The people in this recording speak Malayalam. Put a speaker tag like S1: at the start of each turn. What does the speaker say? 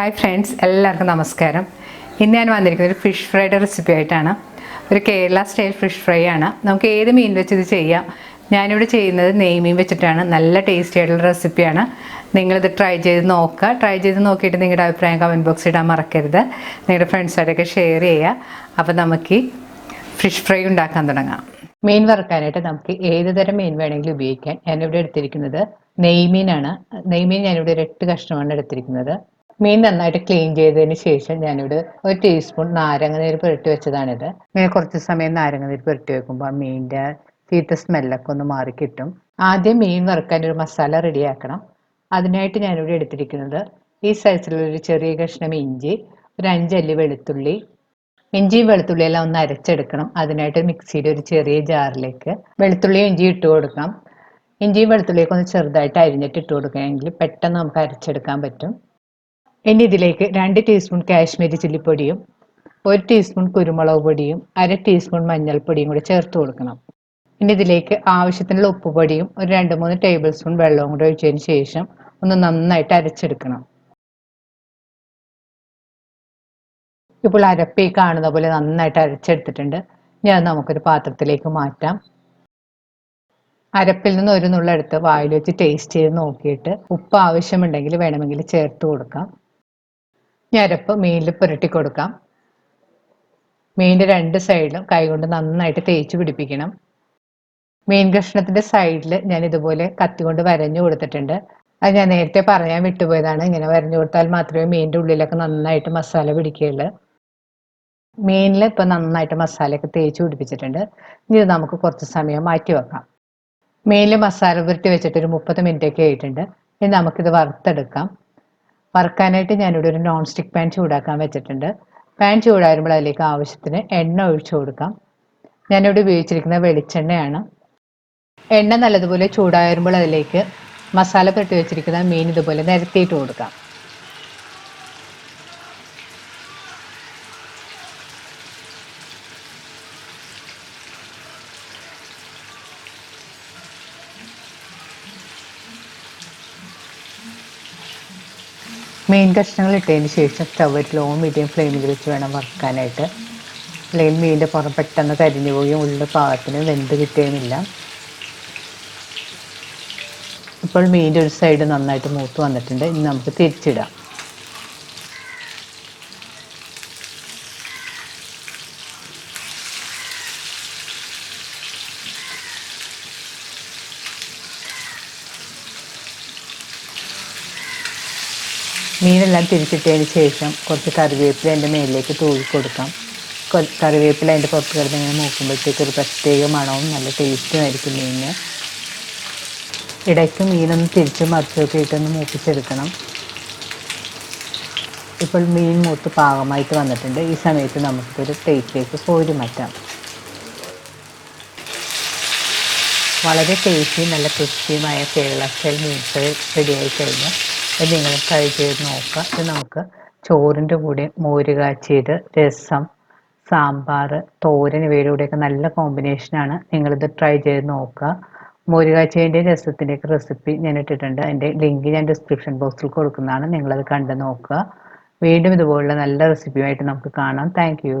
S1: ഹായ് ഫ്രണ്ട്സ്, എല്ലാവർക്കും നമസ്കാരം. ഇന്ന് ഞാൻ വന്നിരിക്കുന്നത് ഒരു ഫിഷ് ഫ്രൈയുടെ റെസിപ്പി ആയിട്ടാണ്. ഒരു കേരള സ്റ്റൈൽ ഫിഷ് ഫ്രൈ ആണ്. നമുക്ക് ഏത് മീൻ വെച്ച് ഇത് ചെയ്യാം. ഞാനിവിടെ ചെയ്യുന്നത് നെയ്മീൻ വെച്ചിട്ടാണ്. നല്ല ടേസ്റ്റി ആയിട്ടുള്ള റെസിപ്പിയാണ്. നിങ്ങളിത് ട്രൈ ചെയ്ത് നോക്കുക. ട്രൈ ചെയ്ത് നോക്കിയിട്ട് നിങ്ങളുടെ അഭിപ്രായം കമൻറ്റ് ബോക്സിൽ ഇടാൻ മറക്കരുത്. നിങ്ങളുടെ ഫ്രണ്ട്സായിട്ടൊക്കെ ഷെയർ ചെയ്യുക. അപ്പോൾ നമുക്ക് ഫിഷ് ഫ്രൈ ഉണ്ടാക്കാൻ തുടങ്ങാം. മീൻ വറുക്കാനായിട്ട് നമുക്ക് ഏത് തരം മീൻ വേണമെങ്കിലും ഉപയോഗിക്കാം. ഞാനിവിടെ എടുത്തിരിക്കുന്നത് നെയ്മീനാണ്. നെയ്മീൻ ഞാനിവിടെ ഒരു 8 കഷ്ണമാണ് എടുത്തിരിക്കുന്നത്. മീൻ നന്നായിട്ട് ക്ലീൻ ചെയ്തതിന് ശേഷം ഞാനിവിടെ 1 ടീസ്പൂൺ നാരങ്ങ നീര് പുരട്ടി വെച്ചതാണിത്. ഇങ്ങനെ കുറച്ച് സമയം നാരങ്ങ നീര് പുരട്ടി വെക്കുമ്പോൾ മീനിൻ്റെ ചീത്ത സ്മെല്ലൊക്കെ ഒന്ന് മാറി കിട്ടും. ആദ്യം മീൻ വറുക്കാൻ ഒരു മസാല റെഡിയാക്കണം. അതിനായിട്ട് ഞാനിവിടെ എടുത്തിരിക്കുന്നത് ഈ സൈസിലുള്ള ചെറിയ കഷ്ണം ഇഞ്ചി, ഒരു 5 അല്ലി വെളുത്തുള്ളി. ഇഞ്ചിയും വെളുത്തുള്ളിയെല്ലാം ഒന്ന് അരച്ചെടുക്കണം. അതിനായിട്ട് മിക്സിയുടെ ഒരു ചെറിയ ജാറിലേക്ക് വെളുത്തുള്ളിയും ഇഞ്ചിയും ഇട്ട് കൊടുക്കാം. ഇഞ്ചിയും വെളുത്തുള്ളിയൊക്കെ ഒന്ന് ചെറുതായിട്ട് അരിഞ്ഞിട്ട് ഇട്ട് കൊടുക്കുകയാണെങ്കിൽ പെട്ടെന്ന് നമുക്ക് അരച്ചെടുക്കാൻ പറ്റും. ഇനി ഇതിലേക്ക് 2 ടീസ്പൂൺ കാശ്മീരി ചില്ലിപ്പൊടിയും 1 ടീസ്പൂൺ കുരുമുളക് പൊടിയും 1/2 ടീസ്പൂൺ മഞ്ഞൾപ്പൊടിയും കൂടി ചേർത്ത് കൊടുക്കണം. ഇനി ഇതിലേക്ക് ആവശ്യത്തിനുള്ള ഉപ്പുപൊടിയും ഒരു 2-3 ടേബിൾ സ്പൂൺ വെള്ളവും കൂടി ഒഴിച്ചതിന് ശേഷം ഒന്ന് നന്നായിട്ട് അരച്ചെടുക്കണം. ഇപ്പോൾ അരപ്പ് ഈ കാണുന്ന പോലെ നന്നായിട്ട് അരച്ചെടുത്തിട്ടുണ്ട്. ഇനി അത് നമുക്കൊരു പാത്രത്തിലേക്ക് മാറ്റാം. അരപ്പിൽ നിന്ന് ഒരു നുള്ളെടുത്ത് വായിൽ വെച്ച് ടേസ്റ്റ് ചെയ്ത് നോക്കിയിട്ട് ഉപ്പ് ആവശ്യമുണ്ടെങ്കിൽ വേണമെങ്കിൽ ചേർത്ത് കൊടുക്കാം. ഇനി അരപ്പ് മീനിൽ പുരട്ടി കൊടുക്കാം. മീനിൻ്റെ 2 സൈഡിലും കൈകൊണ്ട് നന്നായിട്ട് തേച്ച് പിടിപ്പിക്കണം. മീൻ കഷ്ണത്തിൻ്റെ സൈഡിൽ ഞാൻ ഇതുപോലെ കത്തി കൊണ്ട് വരഞ്ഞു കൊടുത്തിട്ടുണ്ട്. അത് ഞാൻ നേരത്തെ പറയാൻ വിട്ടുപോയതാണ്. ഇങ്ങനെ വരഞ്ഞു കൊടുത്താൽ മാത്രമേ മീനിൻ്റെ ഉള്ളിലൊക്കെ നന്നായിട്ട് മസാല പിടിക്കുകയുള്ളൂ. മീനിൽ ഇപ്പം നന്നായിട്ട് മസാലയൊക്കെ തേച്ച് പിടിപ്പിച്ചിട്ടുണ്ട്. ഇനി ഇത് നമുക്ക് കുറച്ച് സമയം മാറ്റി വെക്കാം. മീനിൽ മസാല പുരട്ടി വെച്ചിട്ട് ഒരു 30 മിനിറ്റൊക്കെ ആയിട്ടുണ്ട്. ഇനി നമുക്കിത് വറുത്തെടുക്കാം. വറുക്കാനായിട്ട് ഞാനിവിടെ ഒരു നോൺ സ്റ്റിക്ക് പാൻ ചൂടാക്കാൻ വെച്ചിട്ടുണ്ട്. പാൻ ചൂടാകുമ്പോൾ അതിലേക്ക് ആവശ്യത്തിന് എണ്ണ ഒഴിച്ചു കൊടുക്കാം. ഞാനിവിടെ ഉപയോഗിച്ചിരിക്കുന്നത് വെളിച്ചെണ്ണയാണ്. എണ്ണ നല്ലതുപോലെ ചൂടാകുമ്പോൾ അതിലേക്ക് മസാല പുരട്ടി വെച്ചിരിക്കുന്ന മീൻ ഇതുപോലെ നിരത്തിയിട്ട് കൊടുക്കാം. മീൻ കഷ്ണങ്ങൾ ഇട്ടതിന് ശേഷം സ്റ്റവ് ലോ മീഡിയം ഫ്ലെയിമിൽ വെച്ച് വേണം വറുക്കാനായിട്ട്. അല്ലെങ്കിൽ മീനിൻ്റെ പുറം പെട്ടെന്ന് കരിഞ്ഞു പോയും ഉള്ളിൽ പാകത്തിന് വെന്ത് കിട്ടുകയുമില്ല. ഇപ്പോൾ മീനിൻ്റെ ഒരു സൈഡ് നന്നായിട്ട് മൂത്ത് വന്നിട്ടുണ്ട്. ഇനി നമുക്ക് തിരിച്ചിടാം. മീനെല്ലാം തിരിച്ചിട്ടതിന് ശേഷം കുറച്ച് കറിവേപ്പില അതിൻ്റെ മേലിലേക്ക് തൂവി കൊടുക്കാം. കറിവേപ്പില അതിൻ്റെ പുറത്ത് കിടന്ന് ഇങ്ങനെ നോക്കുമ്പോഴത്തേക്ക് ഒരു പ്രത്യേക മണവും നല്ല ടേസ്റ്റും ആയിരിക്കും മീനിന്. ഇടയ്ക്ക് മീനൊന്ന് തിരിച്ച് മറിച്ചൊക്കെ ഇട്ടൊന്ന് മൂപ്പിച്ചെടുക്കണം. ഇപ്പോൾ മീൻ മൂത്ത് പാകമായിട്ട് വന്നിട്ടുണ്ട്. ഈ സമയത്ത് നമുക്കൊരു പ്ലേറ്റിലേക്ക് കോരി മാറ്റാം. വളരെ ടേസ്റ്റി നല്ല ക്രിസ്പിയുമായ കേരള സ്റ്റൈൽ മീൻ ഫ്രൈ റെഡിയായി കഴിഞ്ഞു. ഇത് നിങ്ങൾ ട്രൈ ചെയ്ത് നോക്കുക. ഇത് നമുക്ക് ചോറിൻ്റെ കൂടെ മോര് കാച്ചിയത്, രസം, സാമ്പാർ, തോരൻ ഇവയുടെ കൂടെയൊക്കെ നല്ല കോമ്പിനേഷനാണ്. നിങ്ങളിത് ട്രൈ ചെയ്ത് നോക്കുക. മോര് കാച്ചിയതിൻ്റെയും രസത്തിൻ്റെയൊക്കെ റെസിപ്പി ഞാൻ ഇട്ടിട്ടുണ്ട്. അതിൻ്റെ ലിങ്ക് ഞാൻ ഡിസ്ക്രിപ്ഷൻ ബോക്സിൽ കൊടുക്കുന്നതാണ്. നിങ്ങളത് കണ്ട് നോക്കുക. വീണ്ടും ഇതുപോലുള്ള നല്ല റെസിപ്പിയുമായിട്ട് നമുക്ക് കാണാം. Thank you.